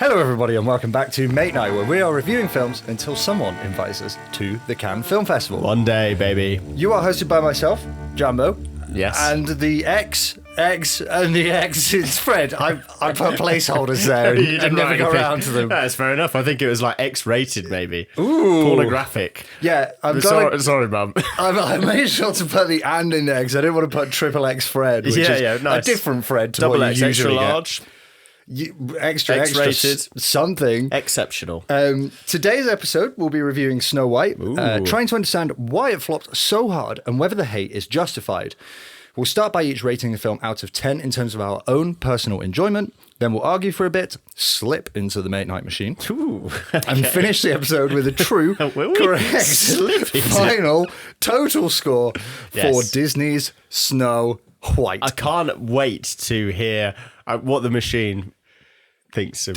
Hello everybody and welcome back to Mate Night, where we are reviewing films until someone invites us to the Cannes Film Festival. One day, baby. You are hosted by myself, Jambo. Yes. And the X, it's Fred. I put placeholders there and never got around to them. That's fair enough. I think it was like X-rated maybe. Ooh. Pornographic. Yeah. Sorry, Mum. I made sure to put the and in there because I didn't want to put triple X Fred, which is nice. a different Fred to Double what X, you extra usually large. Extra, X-rated. Something. Exceptional. Today's episode, we'll be reviewing Snow White, trying to understand why it flopped so hard and whether the hate is justified. We'll start by each rating the film out of 10 in terms of our own personal enjoyment. Then we'll argue for a bit, slip into the Mate Night machine, and finish the episode with a true, correct, final, total score for Disney's Snow White. I can't wait to hear what the machine thinks of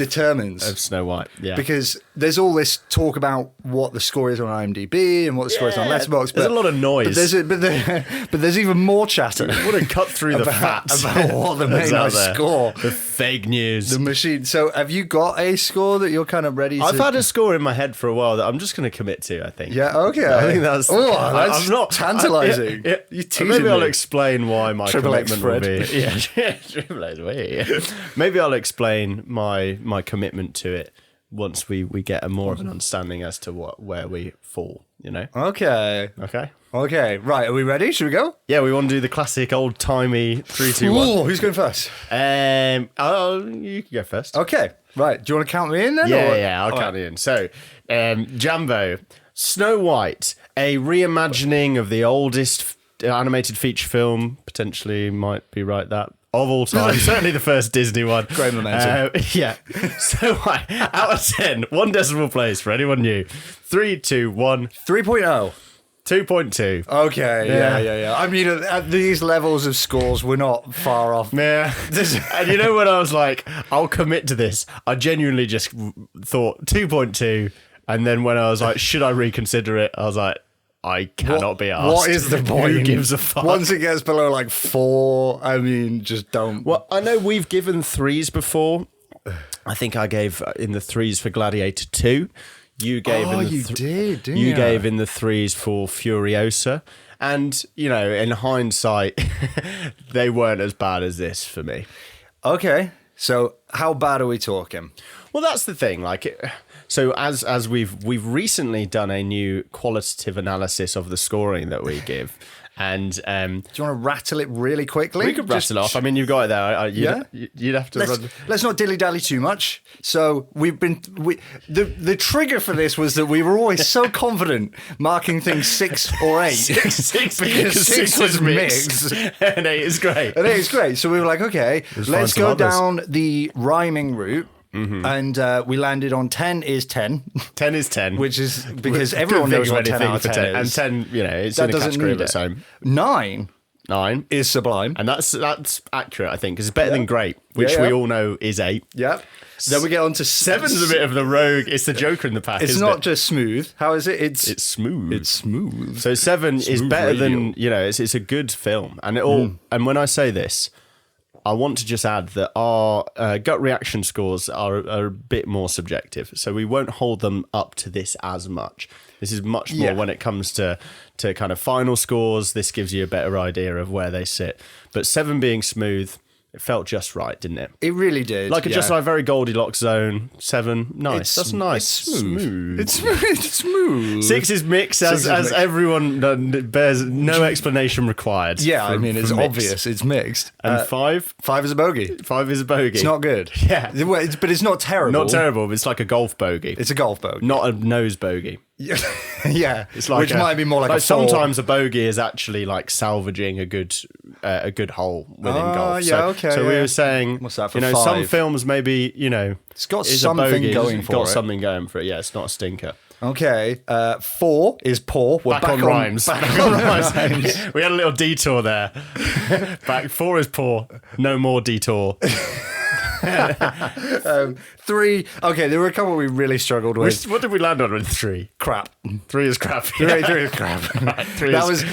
Snow White. Yeah, because there's all this talk about what the score is on IMDb and what the score is on Letterboxd. There's a lot of noise. But there's even more chatter. What a cut through the fat about what the Mate Night score. The fake news. The machine. So have you got a score that you're kind of ready to... I've had a score in my head for a while that I'm just going to commit to, I think. Yeah, okay. I think that's... I'm not tantalising. You're teasing Maybe I'll explain why my commitment will be... Yeah, Triple X. Maybe I'll explain my commitment to it once we get a more of an understanding as to where we fall, you know? Okay, right, are we ready? Should we go? Yeah, we want to do the classic old-timey 3, 2, 1. Ooh, who's going first? You can go first. Okay, right. Do you want to count me in then? Yeah, I'll count you in. So, Jambo, Snow White, a reimagining of the oldest animated feature film, potentially might be right that, of all time. Certainly the first Disney one. Great momentum. Yeah. So out of 10, one decimal place for anyone new. 3, 2, 1. 3.0. 2.2. Okay, yeah. I mean, at these levels of scores, we're not far off. Yeah. And you know when I was like, I'll commit to this, I genuinely just thought 2.2. And then when I was like, should I reconsider it? I was like, I cannot be asked. What is the point? Who gives a fuck? Once it gets below like 4, I mean, just don't. Well, I know we've given 3s before. I think I gave in the 3s for Gladiator 2. You gave didn't you? You gave in the 3s for Furiosa. And, you know, in hindsight, they weren't as bad as this for me. Okay. So how bad are we talking? Well, that's the thing. So as we've recently done a new qualitative analysis of the scoring that we give, and do you want to rattle it really quickly? We could rattle off. I mean, you've got it there. You'd have to. Let's not dilly dally too much. So the trigger for this was that we were always so confident marking things 6 or 8. 6 because 6 was mixed and 8 is great. And 8 is great. So we were like, okay, let's go down the rhyming route. Mm-hmm. And we landed on 10 is 10. 10 is 10. Which is because everyone knows what 10 out of 10 is. And 10, you know, it's in a category of its own. 9 is sublime. And that's accurate, I think, because it's better than great, which we all know is 8. Yep. Then we get on to 7's a bit of the rogue. It's the Joker in the pack. It's not just smooth. How is it? It's smooth. It's smooth. So 7 is better than, you know, it's a good film. And it all. And when I say this, I want to just add that our gut reaction scores are a bit more subjective, so we won't hold them up to this as much. This is much more when it comes to kind of final scores. This gives you a better idea of where they sit. But 7 being smooth, it felt just right, didn't it? It really did. Just like very Goldilocks zone. 7, nice. That's nice. It's smooth. It's smooth. 6 is mixed, as everyone bears no explanation required. Yeah, I mean, it's obvious. It's mixed. And 5? 5 is a bogey. 5 is a bogey. It's not good. Yeah. But it's not terrible. Not terrible, but it's like a golf bogey. It's a golf bogey. Not a nose bogey. Yeah, it's like which might be more like a 4. Sometimes a bogey is actually like salvaging a good hole within golf. So we were saying, what's that for, you know, 5? Some films maybe, you know, it's got something going for it. Got something going for it. Yeah, it's not a stinker. Okay, 4 is poor. We're back on rhymes. Back on rhymes. We had a little detour there. 4 is poor. No more detour. 3. Okay, there were a couple we really struggled with. What did we land on with 3? Crap. 3 is crap. 3 is crap. Right,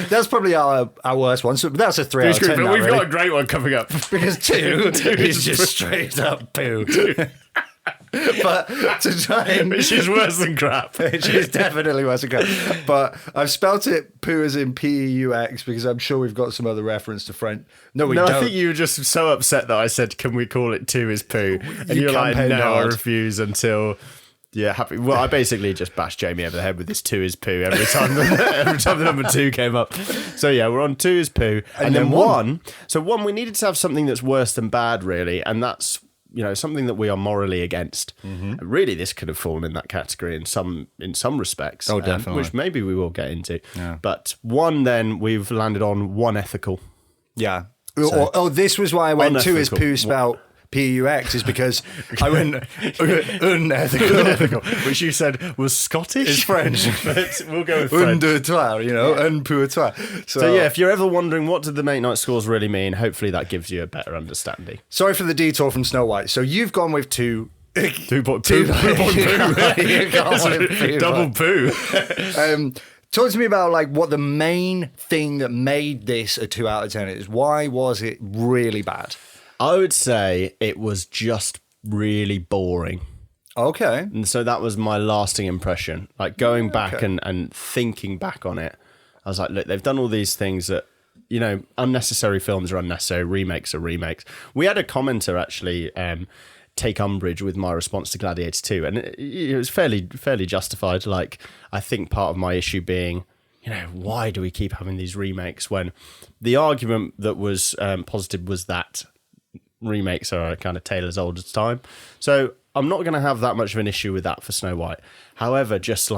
that's probably our worst one. So that's a 3 out of 10. But now, we've really. got a great one coming up Because 2 is just straight up poo. But to try and... Which is worse than crap. Which is definitely worse than crap. But I've spelt it poo as in P-E-U-X because I'm sure we've got some other reference to French. No, we don't. I think you were just so upset that I said, can we call it two is poo? And you're like, no, I refuse until... Yeah, happy. Well, I basically just bashed Jamie over the head with this two is poo every time the number 2 came up. So yeah, we're on two is poo. And then one. So one, we needed to have something that's worse than bad, really. And that's, something that we are morally against. Mm-hmm. And really, this could have fallen in that category in some respects. Oh, definitely. Which maybe we will get into. Yeah. But one, then we've landed on one ethical. Yeah. So, this was why I went two is poo spout. P-U-X is because I went unethical, which you said was Scottish. It's French, but we'll go with French. Un pour toi. So yeah, if you're ever wondering what did the Make Night scores really mean, hopefully that gives you a better understanding. Sorry for the detour from Snow White. So you've gone with two. Double poo. Talk to me about what the main thing that made this a 2 out of 10 is. Why was it really bad? I would say it was just really boring. Okay. And so that was my lasting impression. Going back and thinking back on it, I was like, look, they've done all these things that, unnecessary films are unnecessary, remakes are remakes. We had a commenter actually take umbrage with my response to Gladiator 2, and it was fairly justified. I think part of my issue being, why do we keep having these remakes when the argument that was posited was that remakes are a kind of tale as old as time. So I'm not going to have that much of an issue with that for Snow White. However, just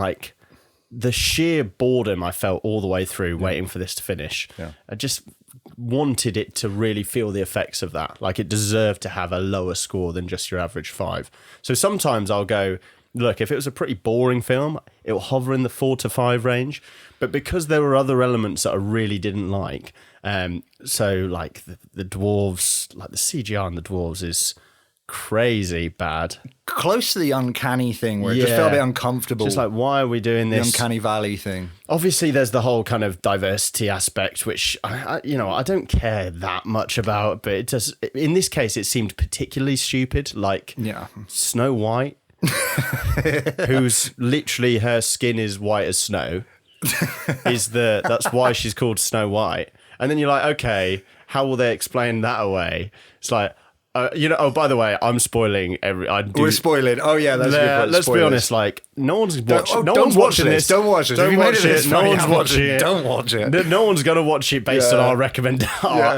the sheer boredom I felt all the way through waiting for this to finish, I just wanted it to really feel the effects of that. It deserved to have a lower score than just your average 5. So sometimes I'll go, look, if it was a pretty boring film, it'll hover in the 4 to 5 range. But because there were other elements that I really didn't like, so the dwarves, the CGI on the dwarves is crazy bad. Close to the uncanny thing where it just felt a bit uncomfortable. Just why are we doing this? The uncanny valley thing. Obviously, there's the whole kind of diversity aspect, which I don't care that much about, but it does. In this case, it seemed particularly stupid. Snow White, who's literally her skin is white as snow, that's why she's called Snow White. And then you're like, okay, how will they explain that away? It's like, oh, by the way, I'm spoiling We're spoiling. Oh, yeah, that's good. Let's be honest, no one's watching this. Don't watch this. Don't watch it. No one's watching it. Don't watch it. No one's going to watch it based on our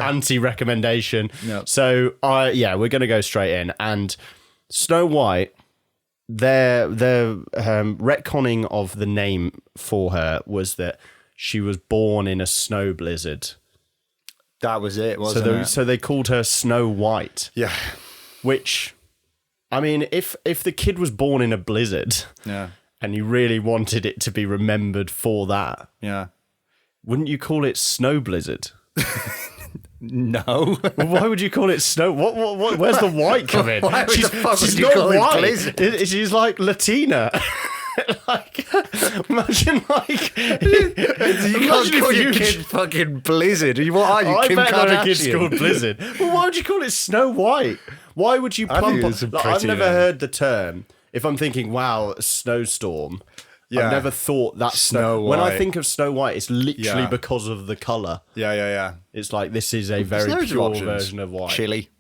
anti-recommendation. Yep. So, we're going to go straight in. And Snow White, their retconning of the name for her was that she was born in a snow blizzard. That was it, wasn't it? So they called her Snow White. Yeah. Which, I mean, if the kid was born in a blizzard, and you really wanted it to be remembered for that, wouldn't you call it Snow Blizzard? No. Well, why would you call it snow? What? Where's the white come in? She's not white. She's Latina. Imagine you can't call your kid fucking Blizzard. What are you, Kim Kardashian? I bet kid's called Blizzard. Well, why would you call it Snow White? Why would you plump up? I've never heard the term. If I'm thinking, wow, snowstorm. I've never thought that Snow White. When I think of Snow White, it's literally because of the colour. Yeah. It's this is a very pure version of white. Chili.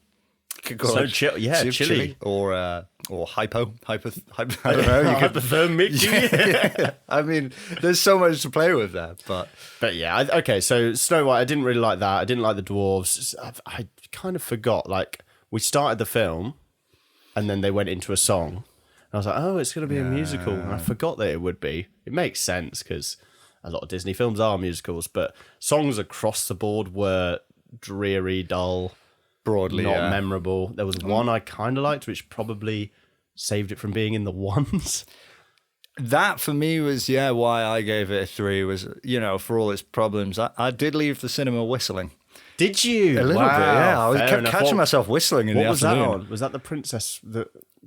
So chili. Or hypo. I don't know. You could hypothermic. I mean, there's so much to play with there, but yeah. Okay, so Snow White, I didn't really like that. I didn't like the dwarves. I kind of forgot. We started the film, and then they went into a song. And I was like, oh, it's going to be a musical. And I forgot that it would be. It makes sense because a lot of Disney films are musicals, but songs across the board were dreary, dull, broadly not memorable. There was one I kind of liked, which probably saved it from being in the ones. That for me was why I gave it a 3 was for all its problems. I did leave the cinema whistling. Did you? A little bit, yeah. I kept catching myself whistling in the afternoon. What was that on? Was that the Princess?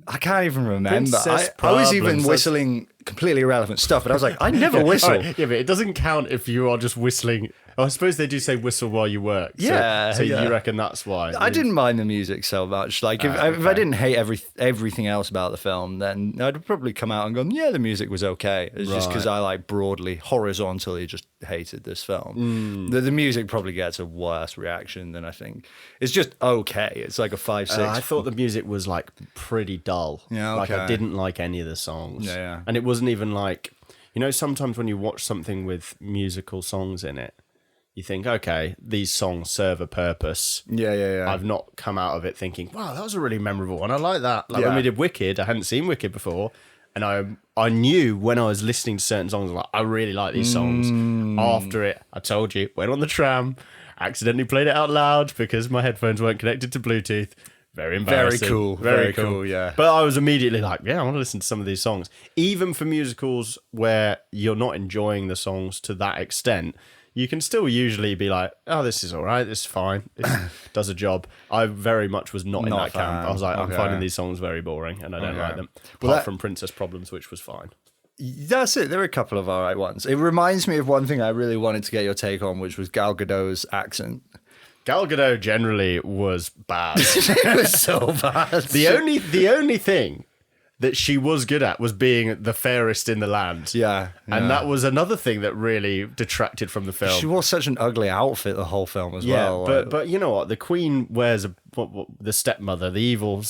I can't even remember. I was even whistling completely irrelevant stuff, but I was like, I never whistle. Right, yeah, but it doesn't count if you are just whistling I suppose they do say whistle while you work. So you reckon that's why? I didn't mind the music so much. Like, if I didn't hate everything else about the film, then I'd probably come out and go, yeah, the music was okay. It's just because I, like, broadly, horizontally just hated this film. The music probably gets a worse reaction than I think. It's just okay. It's like a 5-6. I thought the music was, like, pretty dull. Yeah, okay. Like, I didn't like any of the songs. Yeah. And it wasn't even like... You know, sometimes when you watch something with musical songs in it, you think, okay, these songs serve a purpose. Yeah. I've not come out of it thinking, wow, that was a really memorable one. I like that. Like when we did Wicked, I hadn't seen Wicked before. And I knew when I was listening to certain songs, like, I really like these songs. After it, I told you, went on the tram, accidentally played it out loud because my headphones weren't connected to Bluetooth. Very embarrassing. Very cool, yeah. But I was immediately like, yeah, I want to listen to some of these songs. Even for musicals where you're not enjoying the songs to that extent, you can still usually be like, oh, this is all right, this is fine, this does a job. I very much was not in that camp. I was like, I'm finding these songs very boring and I don't like them. Apart from Princess Problems, which was fine. That's it. There are a couple of all right ones. It reminds me of one thing I really wanted to get your take on, which was Gal Gadot's accent. Gal Gadot generally was bad. It was so bad. The only thing that she was good at was being the fairest in the land. Yeah. And that was another thing that really detracted from the film. She wore such an ugly outfit the whole film as well. But you know what? The Queen wears the stepmother, the evil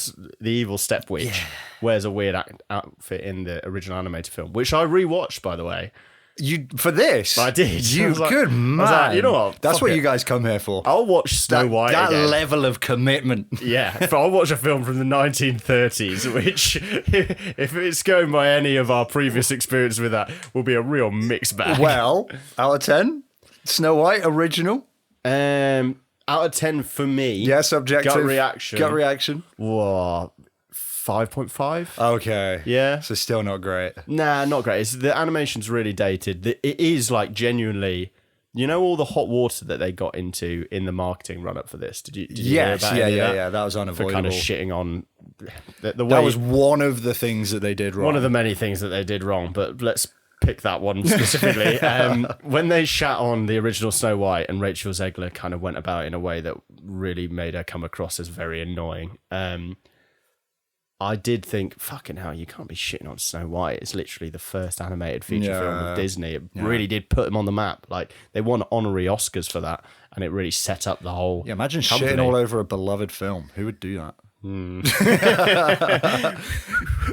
step witch, wears a weird outfit in the original animated film, which I rewatched, by the way. You for this? I did. You good man. Like, you know what? That's what you guys come here for. I'll watch Snow White that again. level of commitment. Yeah, but I'll watch a film from the 1930s, which, if it's going by any of our previous experience with that, will be a real mixed bag. Well, out of 10, Snow White original. Out of 10 for me. Yes, objective. Gut reaction. Whoa. 5.5. Okay. Yeah. So still not great. Nah, not great. The animation's really dated. It is like genuinely, you know, all the hot water that they got into in the marketing run up for this. Did you hear about any of that? Yeah. That was unavoidable. For kind of shitting on the way. That was one of the things that they did wrong. One of the many things that they did wrong, but let's pick that one specifically. When they shat on the original Snow White and Rachel Zegler kind of went about in a way that really made her come across as very annoying. I did think, fucking hell, you can't be shitting on Snow White. It's literally the first animated feature film of Disney. It really did put them on the map. Like, they won honorary Oscars for that, and it really set up the whole imagine company. Shitting all over a beloved film. Who would do that?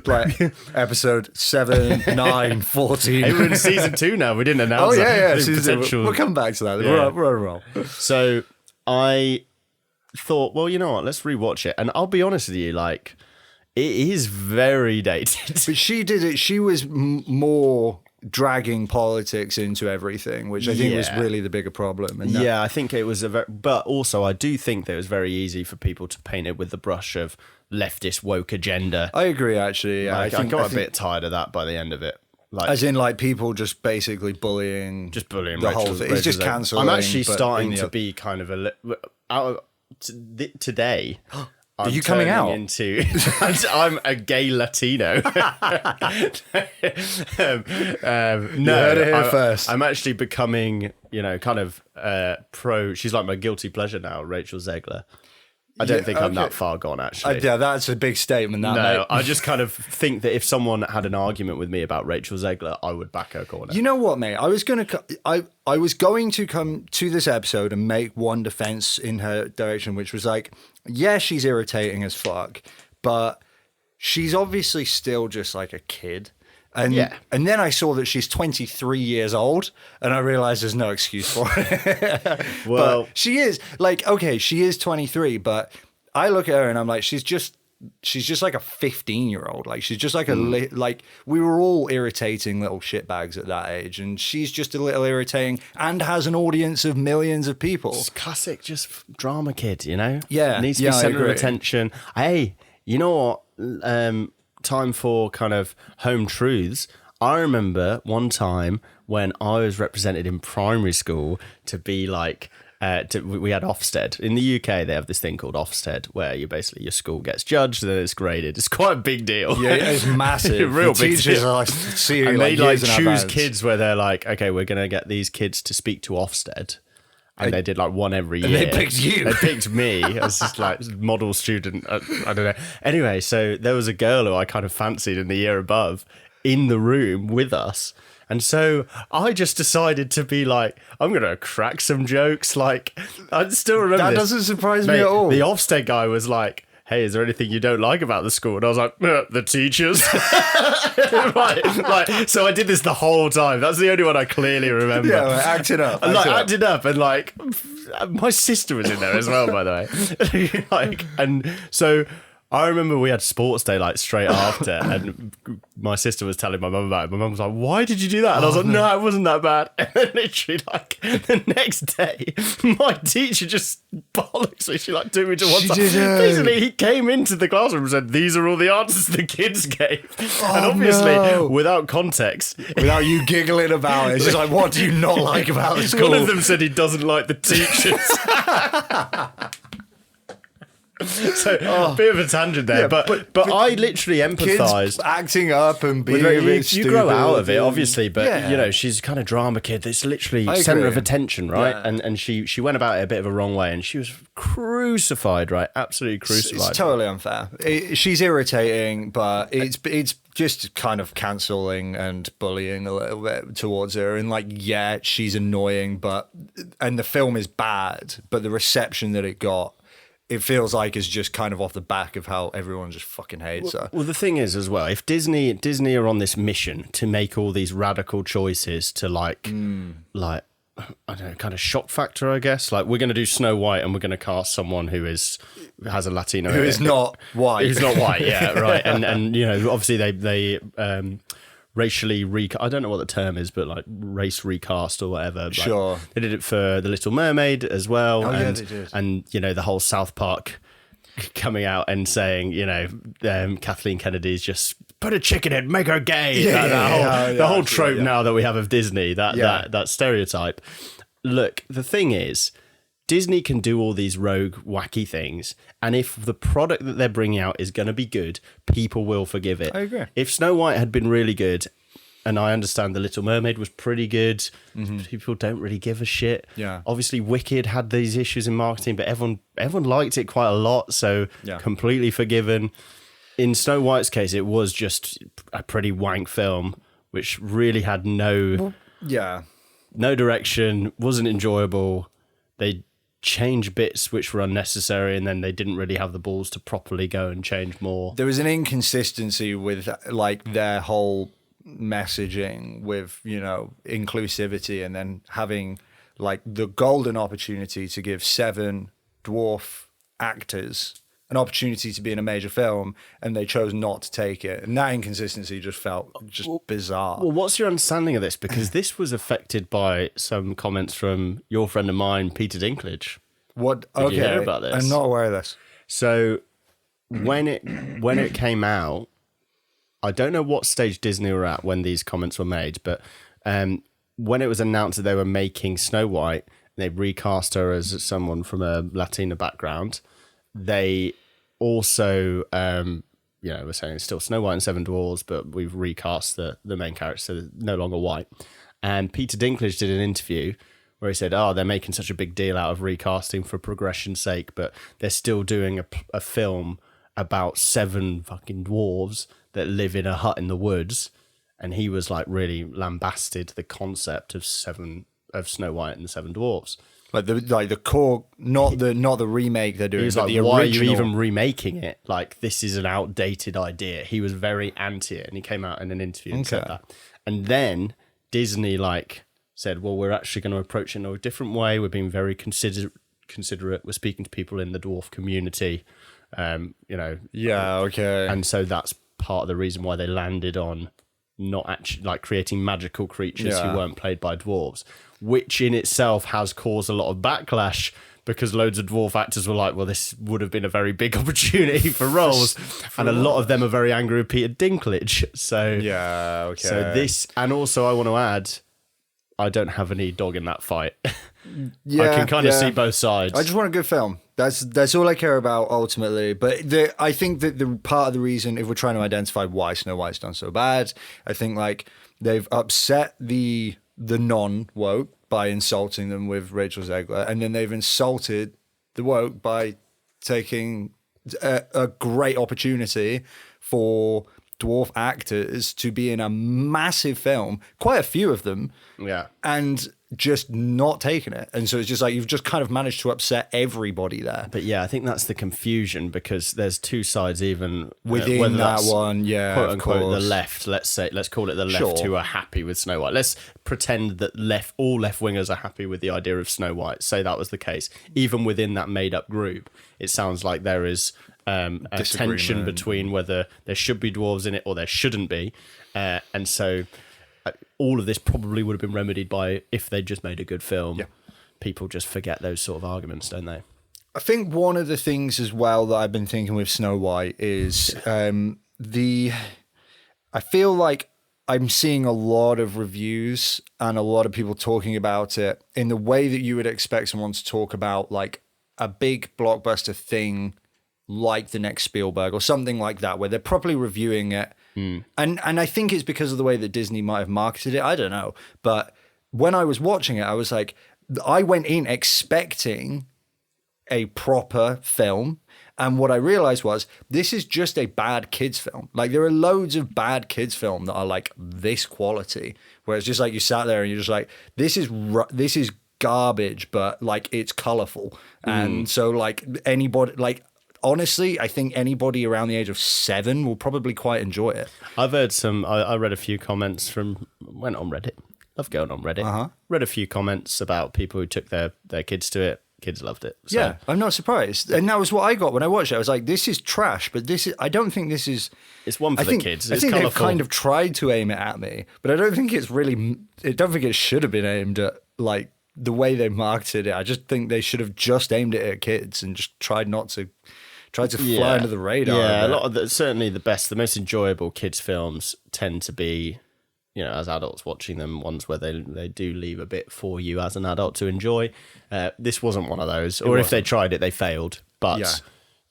Like episode 7, 9, 14. Hey, we're in season 2 now. We didn't announce that. We'll come back to that. Yeah. We're on a roll. So I thought, well, you know what? Let's rewatch it. And I'll be honest with you, like, it is very dated. But she did it. She was more dragging politics into everything, which I think was really the bigger problem. And I think it was but also I do think that it was very easy for people to paint it with the brush of leftist woke agenda. I agree, actually. Yeah, I got a bit tired of that by the end of it. Like, as in, like, people just basically bullying the whole thing. It's just cancelling. I'm actually starting to be kind of today. Are you coming out? I'm a gay Latino. No, heard it here first. I'm actually becoming, kind of pro. She's like my guilty pleasure now, Rachel Zegler. I don't think I'm that far gone, actually. Yeah, that's a big statement. That, no, mate. I just kind of think that if someone had an argument with me about Rachel Zegler, I would back her corner. You know what, mate? I was going to come to this episode and make one defense in her direction, which was like, yeah, she's irritating as fuck, but she's obviously still just like a kid. And then I saw that she's 23 years old, and I realized there's no excuse for it. Well, but she is like, okay, she is 23, but I look at her and I'm like, she's just like a 15-year-old. Like, she's just like like, we were all irritating little shitbags at that age, and she's just a little irritating and has an audience of millions of people. It's classic, just drama kid, you know? Yeah. Needs to be center of attention. Hey, you know what? Time for kind of home truths. I remember one time when I was represented in primary school to be like, we had Ofsted. In the UK, they have this thing called Ofsted, where your school gets judged and then it's graded. It's quite a big deal. Yeah, it's massive. Real the big teachers deal. are like, see you, and like, they like years in choose advance. kids where they're like, okay, we're going to get these kids to speak to Ofsted. And they did like one every year. And they picked you. They picked me. I was just like model student. I don't know. Anyway, so there was a girl who I kind of fancied in the year above in the room with us. And so I just decided to be like, I'm going to crack some jokes. Like, I still remember That this. doesn't surprise me at all. The Ofsted guy was like, hey, is there anything you don't like about the school? And I was like, the teachers. like, so I did this the whole time. That's the only one I clearly remember. Yeah, like, acting up. Acting up. And like, my sister was in there as well, by the way. And so I remember we had sports day like straight after, and my sister was telling my mum about it. My mum was like, "Why did you do that?" And I was like, "No, it wasn't that bad." And then literally, like the next day, my teacher just bollocks me. She like took me to one side. Basically, he came into the classroom and said, "These are all the answers the kids gave," and obviously without context, without you giggling about it, it's just like, "What do you not like about the school?" One of them said he doesn't like the teachers. So a bit of a tangent there, but I literally empathise. Acting up and being a bit you grow out of it, obviously, but you know, she's a kind of drama kid that's literally centre of attention, right? Yeah. And she went about it a bit of a wrong way, and she was crucified, right? Absolutely crucified. It's totally unfair. She's irritating, but it's just kind of cancelling and bullying a little bit towards her, and like, yeah, she's annoying, and the film is bad, but the reception that it got, it feels like it's just kind of off the back of how everyone just fucking hates her. Well, the thing is as well, if Disney are on this mission to make all these radical choices to like I don't know, kind of shock factor, I guess. Like, we're going to do Snow White and we're going to cast someone who has a Latino, who is not white, who's not white, yeah, right. And you know, obviously they racially I don't know what the term is, but like race recast or whatever. Like, sure. They did it for The Little Mermaid as well. Oh, and, yeah, they did. And, you know, the whole South Park coming out and saying, you know, Kathleen Kennedy's just put a chicken in, make her gay. The whole trope now that we have of Disney, that stereotype. Look, the thing is, Disney can do all these rogue, wacky things, and if the product that they're bringing out is going to be good, people will forgive it. I agree. If Snow White had been really good, and I understand The Little Mermaid was pretty good, people don't really give a shit. Yeah. Obviously, Wicked had these issues in marketing, but everyone liked it quite a lot, so completely forgiven. In Snow White's case, it was just a pretty wank film, which really had no direction, wasn't enjoyable. They change bits which were unnecessary, and then they didn't really have the balls to properly go and change more. There was an inconsistency with like their whole messaging with, you know, inclusivity, and then having like the golden opportunity to give 7 dwarf actors an opportunity to be in a major film, and they chose not to take it. And that inconsistency just felt bizarre. Well, what's your understanding of this? Because this was affected by some comments from your friend of mine, Peter Dinklage. What? Did you hear about this? I'm not aware of this. So when it came out, I don't know what stage Disney were at when these comments were made, but when it was announced that they were making Snow White, they recast her as someone from a Latina background. They also, were saying it's still Snow White and 7 Dwarfs, but we've recast the main character, so they're no longer white. And Peter Dinklage did an interview where he said, they're making such a big deal out of recasting for progression's sake, but they're still doing a film about 7 fucking dwarves that live in a hut in the woods. And he was like really lambasted the concept of Snow White and the 7 Dwarfs. Like the core, not the remake they're doing. He was like, why are you even remaking it? Like, this is an outdated idea. He was very anti it, and he came out in an interview and said that. And then Disney said, well, we're actually going to approach it in a different way. We're being very considerate. We're speaking to people in the dwarf community. Yeah, okay. And so that's part of the reason why they landed on not actually creating magical creatures who weren't played by dwarves, which in itself has caused a lot of backlash, because loads of dwarf actors were like, well, this would have been a very big opportunity for roles. And a lot of them are very angry with Peter Dinklage. So, yeah, okay. So this, and also I want to add, I don't have any dog in that fight. I can kind of see both sides. I just want a good film. That's all I care about ultimately. But I think that the part of the reason, if we're trying to identify why Snow White's done so bad, I think they've upset the the non-woke by insulting them with Rachel Zegler, and then they've insulted the woke by taking a great opportunity for dwarf actors to be in a massive film, quite a few of them, and just not taking it. And so it's just like you've just kind of managed to upset everybody there. But yeah, I think that's the confusion, because there's two sides even within that one, quote unquote the left. Let's call it the left who are happy with Snow White. Let's pretend that all left wingers are happy with the idea of Snow White. Say that was the case. Even within that made up group, it sounds like there is a tension between whether there should be dwarves in it or there shouldn't be, and so all of this probably would have been remedied by if they just made a good film. Yeah. People just forget those sort of arguments, don't they? I think one of the things as well that I've been thinking with Snow White is I feel like I'm seeing a lot of reviews and a lot of people talking about it in the way that you would expect someone to talk about like a big blockbuster thing like the next Spielberg or something like that, where they're properly reviewing it. And I think it's because of the way that Disney might have marketed it. I don't know. But when I was watching it, I was like, I went in expecting a proper film. And what I realized was this is just a bad kids film. Like there are loads of bad kids film that are like this quality, where it's just like you sat there and you're just like, this is garbage, but like it's colorful. And so like anybody, like, honestly, I think anybody around the age of 7 will probably quite enjoy it. I've heard I read a few comments went on Reddit. Love going on Reddit. Read a few comments about people who took their kids to it. Kids loved it. So. Yeah, I'm not surprised. And that was what I got when I watched it. I was like, this is trash, but I don't think this is... It's one for the kids. I think they've kind of tried to aim it at me, but I don't think it should have been aimed at like the way they marketed it. I just think they should have just aimed it at kids and just tried to fly under the radar. Yeah, a lot of certainly the most enjoyable kids' films tend to be, as adults watching them, ones where they do leave a bit for you as an adult to enjoy. This wasn't one of those, or if they tried it, they failed. But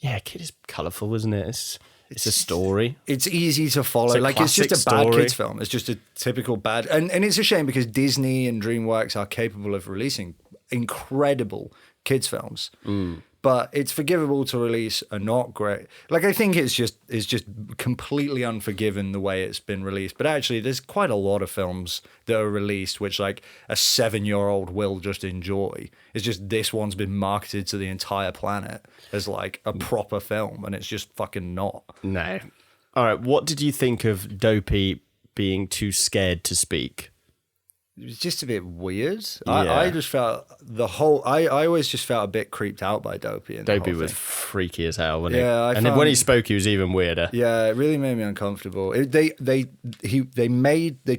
kid is colourful, isn't it? It's a story. It's easy to follow. It's just a bad kids film. It's just a typical bad, and it's a shame because Disney and DreamWorks are capable of releasing incredible kids films. But it's forgivable to release a not great. Like I think it's just completely unforgiven the way it's been released. But actually, there's quite a lot of films that are released which like a 7-year-old will just enjoy. It's just this one's been marketed to the entire planet as like a proper film, and it's just fucking not. No. All right. What did you think of Dopey being too scared to speak? It was just a bit weird. Yeah. I just felt I always just felt a bit creeped out by Dopey. Dopey was freaky as hell, wasn't he? Yeah, and when he spoke, he was even weirder. Yeah, it really made me uncomfortable. They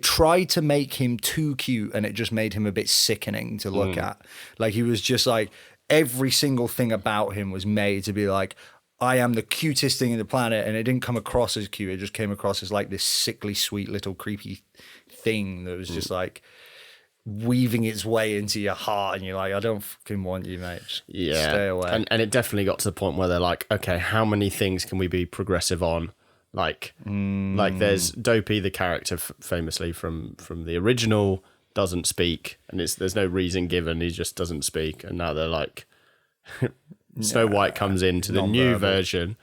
tried to make him too cute, and it just made him a bit sickening to look at. Like he was just like every single thing about him was made to be like, I am the cutest thing in the planet, and it didn't come across as cute. It just came across as like this sickly, sweet little creepy thing that was just like weaving its way into your heart, and you're like, I don't fucking want you, mate. Just stay away. And it definitely got to the point where they're like, okay, how many things can we be progressive on? Like there's Dopey, the character famously from the original, doesn't speak, and there's no reason given. He just doesn't speak, and now they're like, Snow White comes into the new version,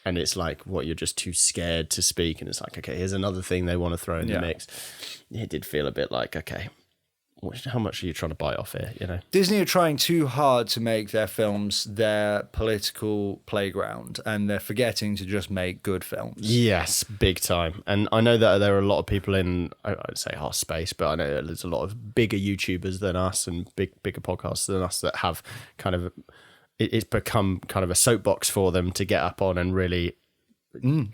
and it's like, what, you're just too scared to speak, and it's like, okay, here's another thing they want to throw in the mix. It did feel a bit like, okay, how much are you trying to bite off here? Disney are trying too hard to make their films their political playground, and they're forgetting to just make good films. Yes, big time. And I know that there are a lot of people in, I'd say our space, but I know there's a lot of bigger YouTubers than us and bigger podcasts than us that have kind of, it's become kind of a soapbox for them to get up on and really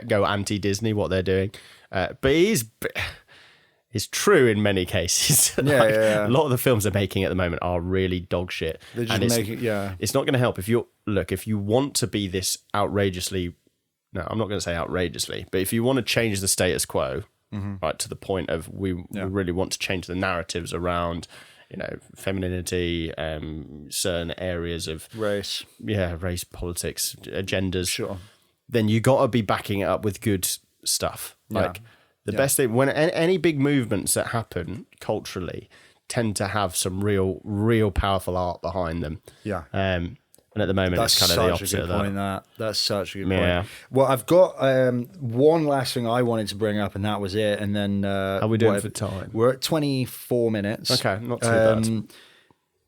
go anti-Disney, what they're doing. But it's true in many cases. A lot of the films they're making at the moment are really dog shit. They're just it's not going to help if you want to be this outrageously, no, I'm not going to say outrageously, but if you want to change the status quo, right, to the point of we really want to change the narratives around, femininity, certain areas of race politics, agendas. Sure. Then you got to be backing it up with good stuff. Like The best thing, when any big movements that happen culturally tend to have some real powerful art behind them. Yeah. And at the moment, it's kind of the opposite of that. That's such a good point. Well, I've got one last thing I wanted to bring up, and that was it. And then how are we doing for time? We're at 24 minutes. Okay, not too bad.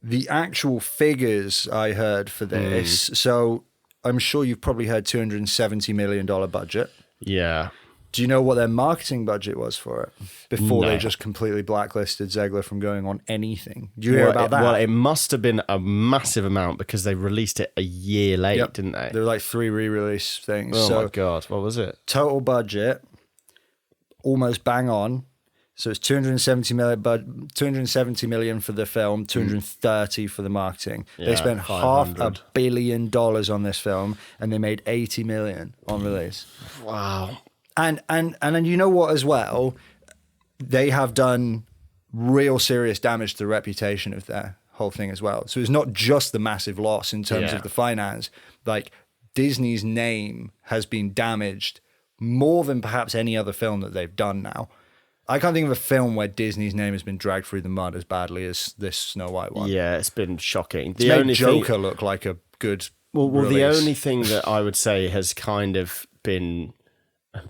The actual figures I heard for this, so I'm sure you've probably heard $270 million budget. Yeah. Do you know what their marketing budget was for it before they just completely blacklisted Zegler from going on anything? Do you hear about that? Well, it must have been a massive amount because they released it a year late, didn't they? There were like 3 re-release things. Oh my God, what was it? Total budget, almost bang on. So it's 270 million for the film, 230 for the marketing. They spent $500 million on this film, and they made 80 million on release. Wow. And then you know what as well? They have done real serious damage to the reputation of their whole thing as well. So it's not just the massive loss in terms of the finance. Like Disney's name has been damaged more than perhaps any other film that they've done now. I can't think of a film where Disney's name has been dragged through the mud as badly as this Snow White one. Yeah, it's been shocking. It's made Joker look like a good release. The only thing that I would say has kind of been,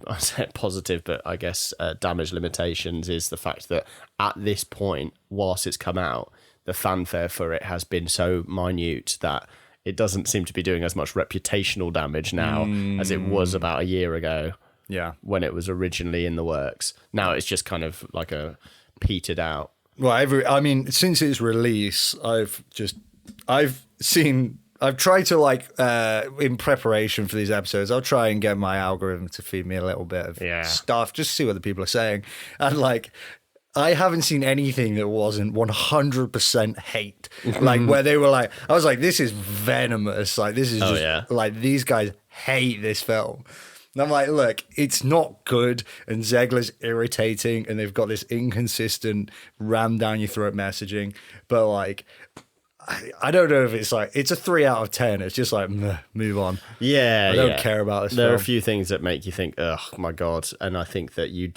I say positive, but I guess damage limitations is the fact that at this point, whilst it's come out, the fanfare for it has been so minute that it doesn't seem to be doing as much reputational damage now as it was about a year ago. Yeah, when it was originally in the works. Now it's just kind of like a petered out. Well, since its release, I've tried to in preparation for these episodes, I'll try and get my algorithm to feed me a little bit of stuff, just to see what the people are saying. And I haven't seen anything that wasn't 100% hate. Where they were I was like, this is venomous. This is these guys hate this film. And I'm like, look, it's not good, and Zegler's irritating, and they've got this inconsistent ram down your throat messaging. But I don't know if it's a 3 out of 10. It's just move on. Yeah, I don't care about this. There are a few things that make you think, oh my God, and I think that you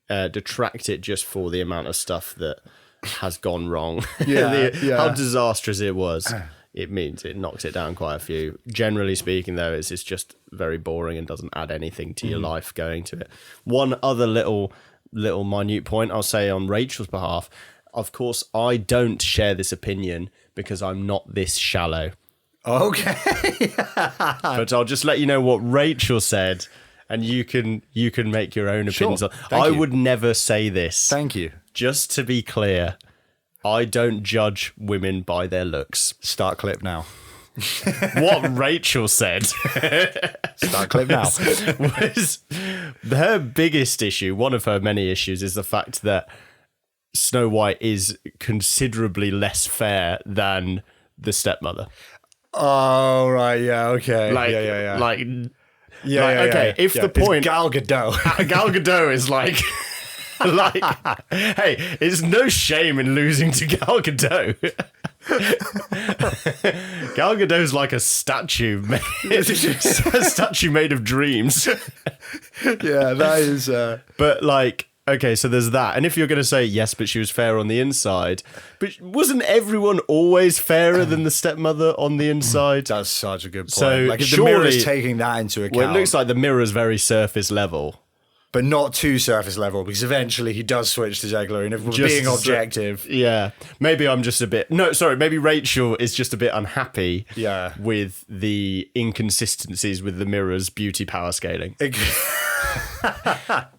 detract it just for the amount of stuff that has gone wrong. How disastrous it was. It means it knocks it down quite a few. Generally speaking, though, it's just very boring and doesn't add anything to your life going to it. One other little minute point I'll say on Rachel's behalf. Of course, I don't share this opinion because I'm not this shallow. Okay. But I'll just let you know what Rachel said, and you can make your own opinions. Sure. I would never say this. Thank you. Just to be clear, I don't judge women by their looks. Start clip now. What Rachel said. Start clip now. Was her biggest issue, one of her many issues, is the fact that Snow White is considerably less fair than the stepmother. Oh, right. Yeah. Okay. Okay. If the point. It's Gal Gadot. Gal Gadot is hey, it's no shame in losing to Gal Gadot. Gal Gadot's like a statue, a statue made of dreams. Yeah, that is. But okay, so there's that. And if you're going to say yes, but she was fair on the inside, but wasn't everyone always fairer than the stepmother on the inside? That's such a good point. So if the mirror's taking that into account. Well, it looks like the mirror's very surface level. But not too surface level, because eventually he does switch to Zegler, and if we're being objective... Maybe I'm just a bit... No, sorry, maybe Rachel is just a bit unhappy with the inconsistencies with the mirror's beauty power scaling. But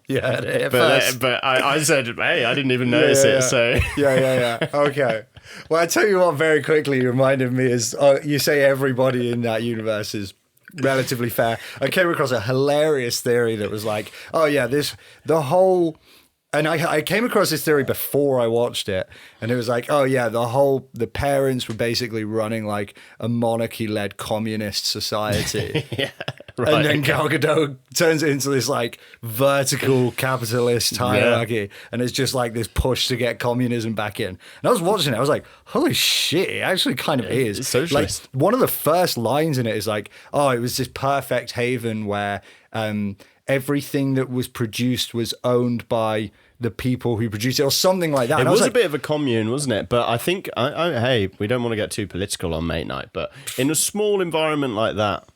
I said, hey, I didn't even notice it, so... Yeah. Okay. Well, I tell you what, very quickly reminded me is, you say everybody in that universe is relatively fair. I came across a hilarious theory that was I came across this theory before I watched it, and it was the parents were basically running a monarchy-led communist society. Right. And then Gal Gadot turns it into this vertical capitalist hierarchy, and it's just this push to get communism back in. And I was watching it, I was like, holy shit, it actually kind of is. It's socialist. One of the first lines in it is it was this perfect haven where everything that was produced was owned by the people who produced it, or something like that. It was a bit of a commune, wasn't it? But I think, hey, we don't want to get too political on Mate Night, but in a small environment like that,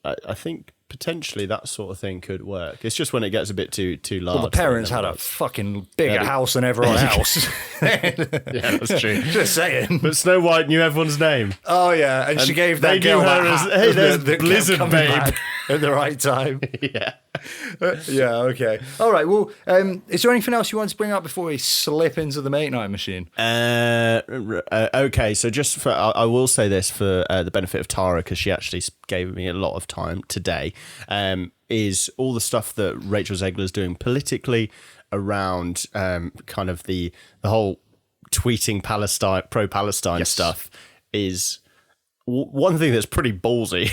I think potentially that sort of thing could work. It's just when it gets a bit too large. Well, the parents had a fucking bigger house than everyone else. Yeah, that's true. Just saying. But Snow White knew everyone's name. Oh, yeah. And she gave that girl that hat. Hey, there's Blizzard, babe. At the right time. Yeah. Yeah, okay. All right, well, is there anything else you want to bring up before we slip into the Mate Night machine? Okay, so just for, I will say this for the benefit of Tara, because she actually gave me a lot of time today, is all the stuff that Rachel Zegler's doing politically around kind of the whole tweeting Palestine, pro-Palestine stuff is one thing that's pretty ballsy,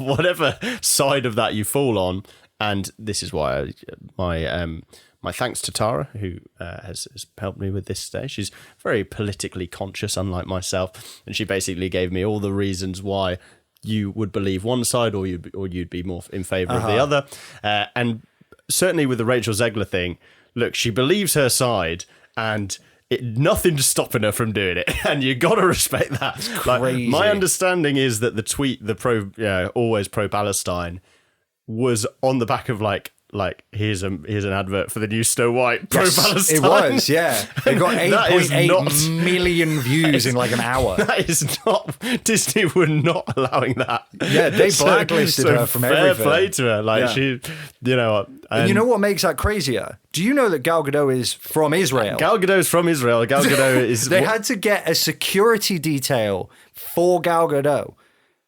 whatever side of that you fall on. And this is why my thanks to Tara, who has helped me with this today. She's very politically conscious, unlike myself, and she basically gave me all the reasons why you would believe one side or you'd be more in favour of the other. And certainly with the Rachel Zegler thing, look, she believes her side, and nothing's stopping her from doing it, and you got to respect that. It's crazy. Like, my understanding is that the tweet, always pro-Palestine, was on the back of like here's an advert for the new Snow White pro-Palestine. It was, yeah. It got 8.8 million views in like an hour. That is not, Disney were not allowing that. Yeah, they blacklisted her from everything. Fair play to her. Like, she, you know. And you know what makes that crazier? Do you know that Gal Gadot is from Israel? Gal Gadot's from Israel. Gal Gadot is... They had to get a security detail for Gal Gadot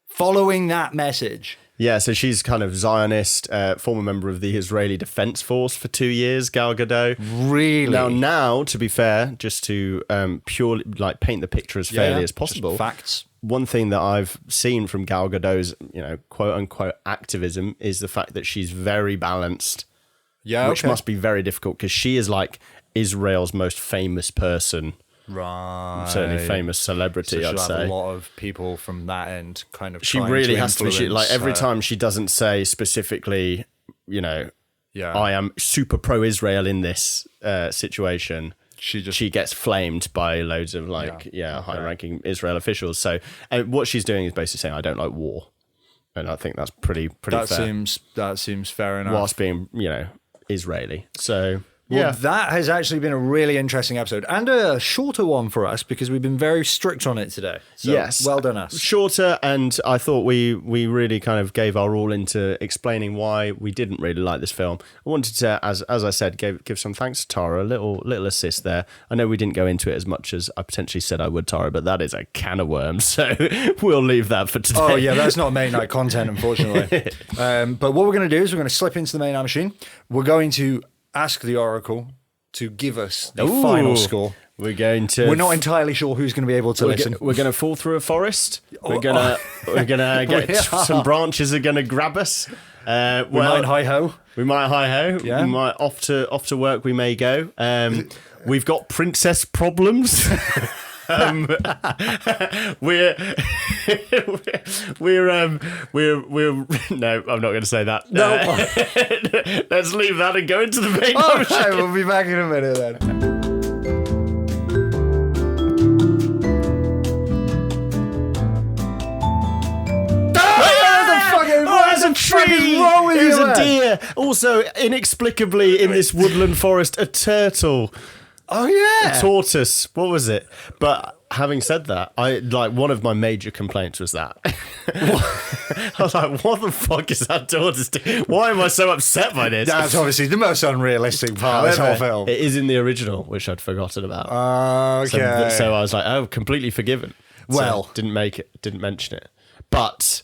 following that message. Yeah, so she's kind of Zionist, former member of the Israeli Defense Force for 2 years, Gal Gadot. Really? Now, to be fair, just to purely like paint the picture as fairly as possible. Facts. One thing that I've seen from Gal Gadot's, quote unquote activism is the fact that she's very balanced. Yeah, which must be very difficult because she is like Israel's most famous person. Right. Certainly famous celebrity, so I'd say. Have a lot of people from that end kind of she really has to be, like every time she doesn't say specifically, I am super pro-Israel in this situation, she gets flamed by loads of high-ranking Israel officials. So what she's doing is basically saying, I don't like war. And I think that's pretty fair. That seems fair enough. Whilst being, Israeli. So... Well, that has actually been a really interesting episode and a shorter one for us because we've been very strict on it today. So, yes. Well done us. Shorter, and I thought we really kind of gave our all into explaining why we didn't really like this film. I wanted to, as I said, give some thanks to Tara, a little assist there. I know we didn't go into it as much as I potentially said I would, Tara, but that is a can of worms, so we'll leave that for today. Oh, yeah, that's not Mate Night content, unfortunately. But what we're going to do is we're going to slip into the Mate Night machine. We're going to ask the Oracle to give us the final score. We're not entirely sure who's going to be able to listen. We're going to fall through a forest. We're going to get some branches are going to grab us. We might hi-ho. Yeah. We might off to work we may go. We've got princess problems. We're no, I'm not going to say that. No, let's leave that and go into the main. Okay, we'll be back in a minute then. There's a tree. There's a deer. Also, inexplicably in this woodland forest, a turtle. Oh yeah, a tortoise. What was it? But having said that, one of my major complaints was that I was like, "What the fuck is that tortoise doing? Why am I so upset by this?" That's obviously the most unrealistic part of this whole film. It is in the original, which I'd forgotten about. Okay, so I was like, "Oh, completely forgiven." Well, didn't mention it, but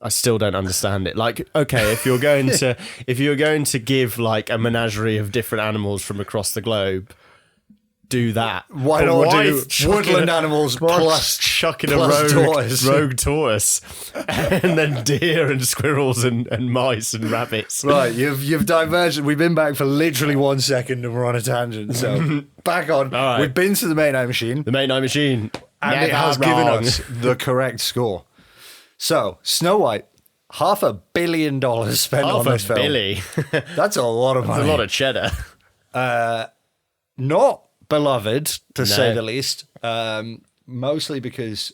I still don't understand it. Like, okay, if you're going to give like a menagerie of different animals from across the globe, do that. Why not do woodland animals plus chucking plus a rogue tortoise, and then deer and squirrels and mice and rabbits? Right, you've diverged. We've been back for literally 1 second and we're on a tangent. So back on. All right. We've been to the Mate Night machine. The Mate Night machine, and it has given us the correct score. So Snow White, $500 million spent on this film. Billy. That's a lot of money. That's a lot of cheddar. Not beloved, to say the least. Mostly because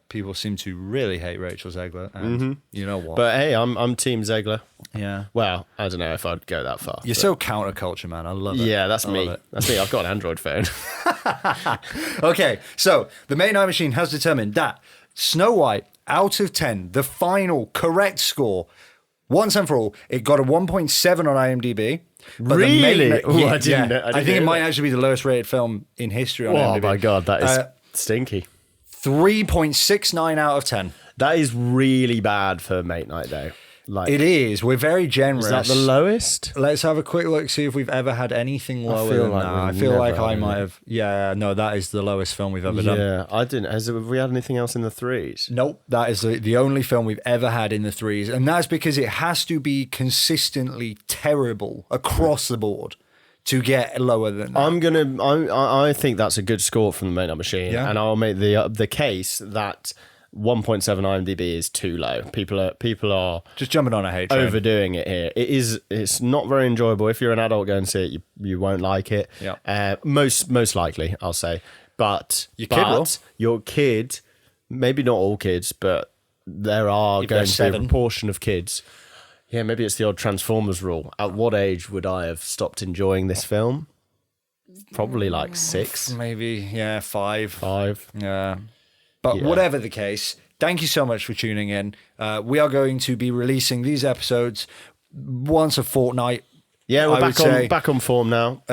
people seem to really hate Rachel Zegler, and you know what? But hey, I'm Team Zegler. Yeah. Well, I don't know if I'd go that far. You're so counterculture, man. I love it. Yeah, that's me. That's me. I've got an Android phone. Okay, so the Mate Night Machine has determined that Snow White, out of 10, the final correct score, once and for all, it got a 1.7 on IMDb. But really? I didn't know I think it might actually be the lowest rated film in history on IMDb. Oh my God, that is stinky. 3.69 out of 10. That is really bad for Mate Night, though. Like, It is. We're very generous. is that the lowest? Let's have a quick look, see if we've ever had anything lower than that. I feel like I might have. Yeah, no, that is the lowest film we've ever done. Yeah, I didn't. Have we had anything else in the threes? Nope, that is the only film we've ever had in the threes. And that's because it has to be consistently terrible across the board to get lower than that. I think that's a good score from the Mate Night Machine, Yeah. and I'll make the case that 1.7 IMDb is too low. People are Just jumping on a hate train. overdoing it here. It's not very enjoyable. If you're an adult, go and see it. You won't like it. Yeah. Most likely, I'll say. But your kid, maybe not all kids, but there are going to be a proportion of kids. Yeah, maybe it's the old Transformers rule. At what age would I have stopped enjoying this film? Probably like 6. Maybe, yeah, 5. 5. Yeah. But whatever the case, thank you so much for tuning in. We are going to be releasing these episodes once a fortnight. Yeah, we're back on form now.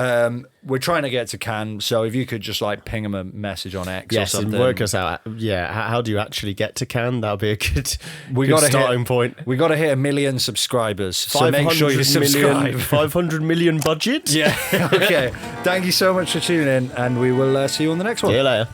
We're trying to get to Cannes, so if you could just like ping them a message on X or something. And work us out. Yeah, how do you actually get to Cannes? That'll be a good starting point. We got to hit 1 million subscribers, so make sure you subscribe. 500 million budget? Yeah, okay. Thank you so much for tuning in, and we will see you on the next one. See you later.